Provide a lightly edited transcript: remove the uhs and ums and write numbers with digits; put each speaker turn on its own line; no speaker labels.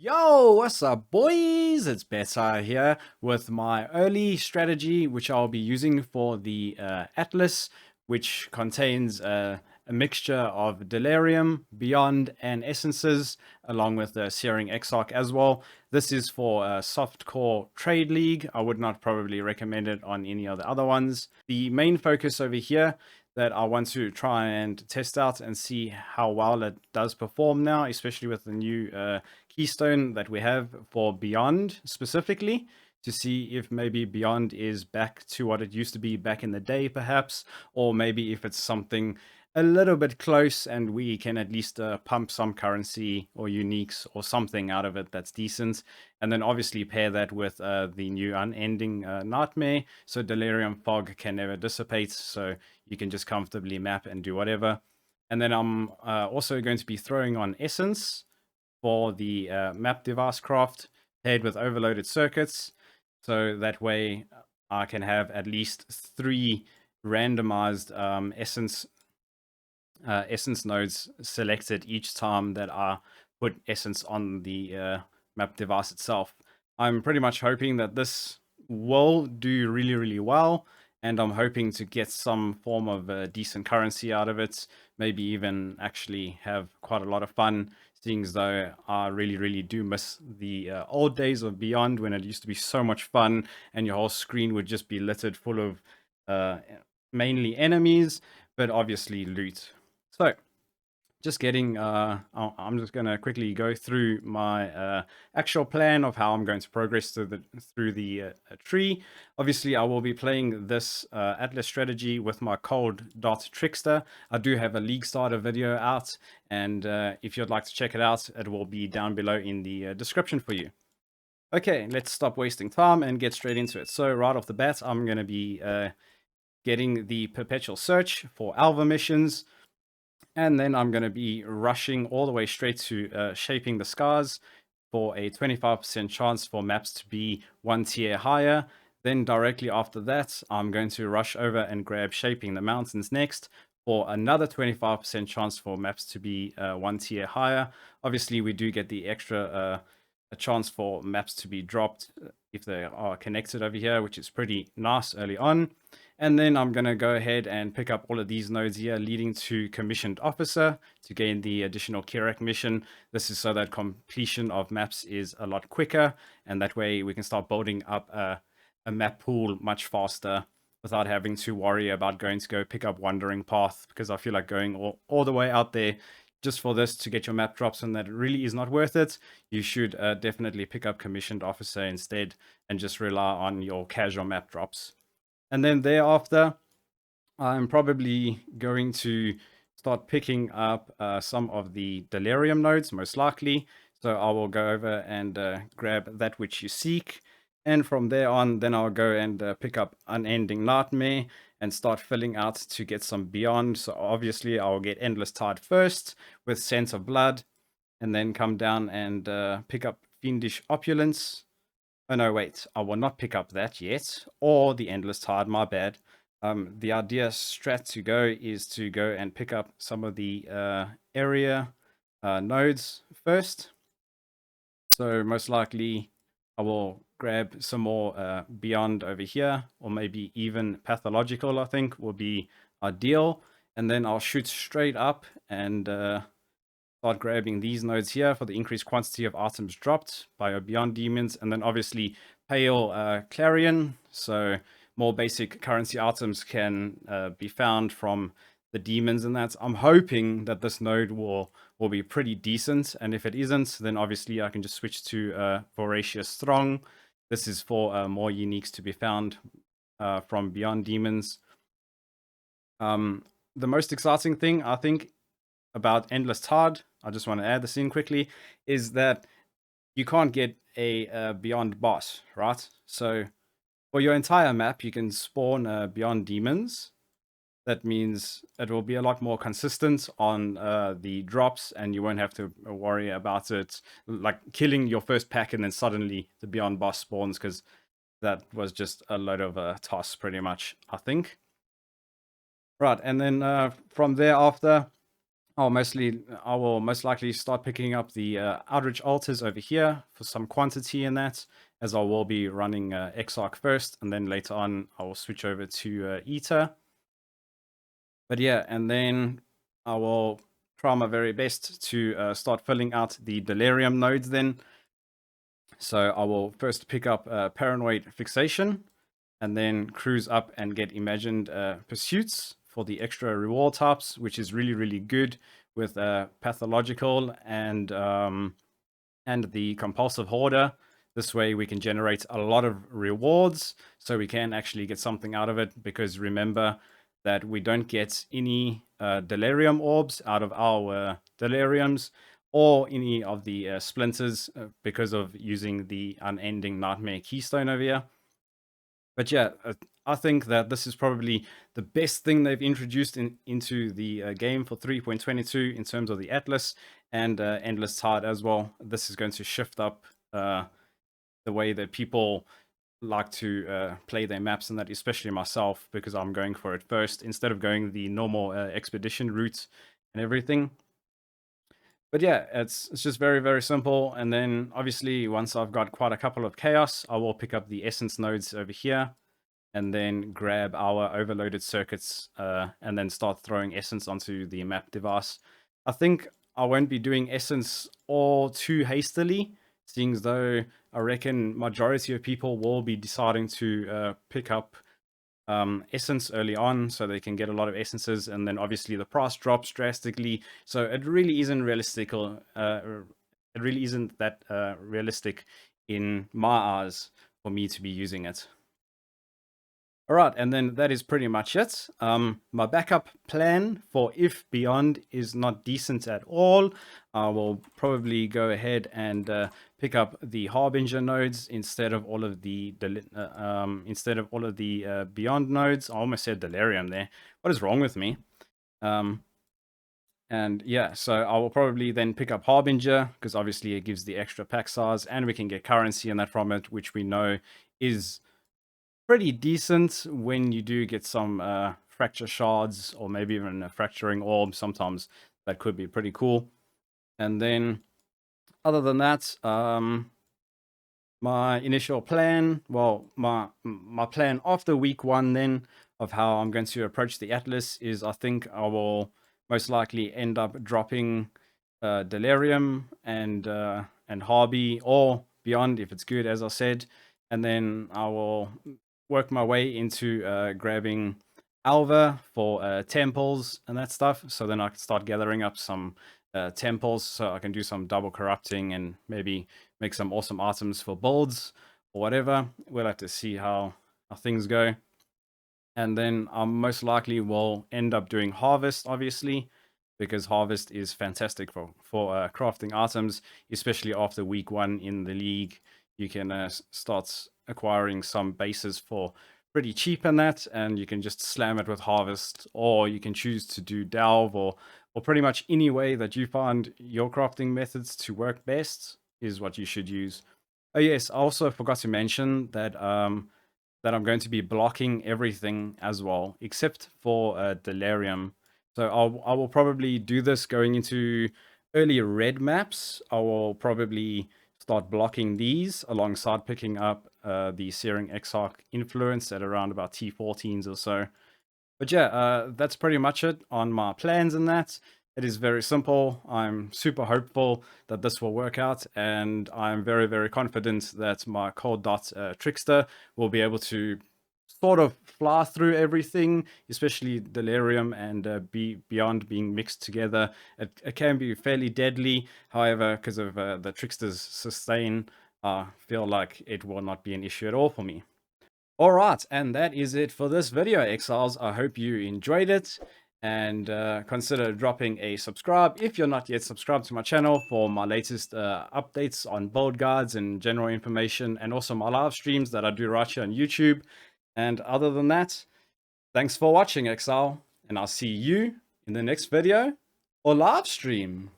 Yo, what's up, boys? It's Betta here with my early strategy, which I'll be using for the Atlas, which contains a mixture of Delirium, Beyond, and Essences, along with the Searing Exarch as well. This is for Softcore Trade League. I would not probably recommend it on any of the other ones. The main focus over here that I want to try and test out and see how well it does perform now, especially with the new keystone that we have for Beyond specifically, to see if maybe Beyond is back to what it used to be back in the day perhaps, or maybe if it's something a little bit close and we can at least pump some currency or uniques or something out of it that's decent. And then obviously pair that with the new Unending Nightmare, so Delirium Fog can never dissipate, so you can just comfortably map and do whatever. And then I'm also going to be throwing on Essence for the map device craft paired with overloaded circuits, so that way I can have at least 3 randomized essence nodes selected each time that I put essence on the map device itself. I'm pretty much hoping that this will do really well, and I'm hoping to get some form of decent currency out of it, maybe even actually have quite a lot of fun, seeing as though I really do miss the old days of Beyond, when it used to be so much fun and your whole screen would just be littered full of mainly enemies, but obviously loot. So just getting I'm just going to quickly go through my actual plan of how I'm going to progress through the tree. Obviously I will be playing this Atlas strategy with my cold dot Trickster. I do have a league starter video out, and if you'd like to check it out, it will be down below in the description for you. Okay, let's stop wasting time and get straight into it. So right off the bat, I'm going to be getting the perpetual search for Alva missions. And then I'm going to be rushing all the way straight to Shaping the Scars for a 25% chance for maps to be 1 tier higher. Then directly after that, I'm going to rush over and grab Shaping the Mountains next for another 25% chance for maps to be 1 tier higher. Obviously, we do get the extra a chance for maps to be dropped if they are connected over here, which is pretty nice early on. And then I'm going to go ahead and pick up all of these nodes here leading to Commissioned Officer to gain the additional Kirak mission. This is so that completion of maps is a lot quicker, and that way we can start building up a map pool much faster without having to worry about going to go pick up Wandering Path, because I feel like going all the way out there just for this to get your map drops, and that really is not worth it. You should definitely pick up Commissioned Officer instead and just rely on your casual map drops. And then thereafter, I'm probably going to start picking up some of the Delirium nodes, most likely. So I will go over and grab that which you seek. And from there on, then I'll go and pick up Unending Nightmare and start filling out to get some Beyond. So obviously I'll get Endless Tide first with Sense of Blood, and then come down and pick up Fiendish Opulence. Oh no, wait, I will not pick up that yet, or the Endless Tide, my bad. The idea strat to go is to go and pick up some of the area nodes first. So most likely I will grab some more Beyond over here, or maybe even Pathological, I think will be ideal. And then I'll shoot straight up and start grabbing these nodes here for the increased quantity of items dropped by your Beyond demons. And then obviously Pale Clarion, so more basic currency items can be found from the demons, and that I'm hoping that this node will be pretty decent. And if it isn't, then obviously I can just switch to Voracious Throng. This is for more uniques to be found from Beyond demons. The most exciting thing I think about Endless Tide, I just want to add this in quickly, is that you can't get a Beyond boss, right? So for your entire map, you can spawn Beyond demons. That means it will be a lot more consistent on the drops, and you won't have to worry about it like killing your first pack and then suddenly the Beyond boss spawns, because that was just a load of toss pretty much, I think. Right, and then from there after, I will most likely start picking up the Outreach Altars over here for some quantity in that, as I will be running Exarch first, and then later on I will switch over to Ether. But yeah, and then I will try my very best to start filling out the Delirium nodes then. So I will first pick up Paranoid Fixation, and then cruise up and get Imagined Pursuits for the extra reward types, which is really, really good with Pathological and the Compulsive Hoarder. This way we can generate a lot of rewards, so we can actually get something out of it, because remember that we don't get any Delirium Orbs out of our Deliriums, or any of the Splinters, because of using the Unending Nightmare Keystone over here. But yeah, I think that this is probably the best thing they've introduced into the game for 3.22 in terms of the Atlas and Endless Tide as well. This is going to shift up the way that people like to play their maps, and that, especially myself, because I'm going for it first instead of going the normal expedition route and everything. But yeah, it's just very, very simple. And then obviously once I've got quite a couple of chaos, I will pick up the essence nodes over here, and then grab our overloaded circuits, and then start throwing essence onto the map device. I think I won't be doing essence all too hastily, seeing as though I reckon majority of people will be deciding to pick up essence early on, so they can get a lot of essences, and then obviously the price drops drastically. So it really isn't realistic, it really isn't that realistic in my eyes for me to be using it. All right, and then that is pretty much it. My backup plan for if Beyond is not decent at all, I will probably go ahead and pick up the Harbinger nodes instead of all of the Beyond nodes. I almost said Delirium there. What is wrong with me? And yeah, so I will probably then pick up Harbinger, because obviously it gives the extra pack size, and we can get currency and that from it, which we know is pretty decent when you do get some fracture shards, or maybe even a fracturing orb. Sometimes that could be pretty cool. And then other than that, my initial plan, well, my plan after week 1 then, of how I'm going to approach the Atlas is, I think I will most likely end up dropping Delirium and Harby, or Beyond if it's good, as I said. And then I will work my way into grabbing Alva for temples and that stuff. So then I can start gathering up some temples, so I can do some double corrupting and maybe make some awesome items for builds or whatever. We'll have to see how things go. And then I most likely will end up doing Harvest, obviously, because Harvest is fantastic for crafting items, especially after week 1 in the league. You can start acquiring some bases for pretty cheap in that, and you can just slam it with Harvest, or you can choose to do Delve, or pretty much any way that you find your crafting methods to work best is what you should use. Oh yes, I also forgot to mention that that I'm going to be blocking everything as well, except for Delirium. So I will probably do this going into early red maps. I will probably start blocking these alongside picking up the Searing Exarch influence at around about T14s or so. But yeah, that's pretty much it on my plans and that. It is very simple. I'm super hopeful that this will work out, and I'm very, very confident that my Cold Dot Trickster will be able to sort of fly through everything, especially Delirium and Beyond being mixed together. It can be fairly deadly, however, because of the Trickster's sustain, I feel like it will not be an issue at all for me. Alright, and that is it for this video, Exiles. I hope you enjoyed it, and consider dropping a subscribe if you're not yet subscribed to my channel for my latest updates on build guides and general information, and also my live streams that I do right here on YouTube. And other than that, thanks for watching, Exile, and I'll see you in the next video or live stream.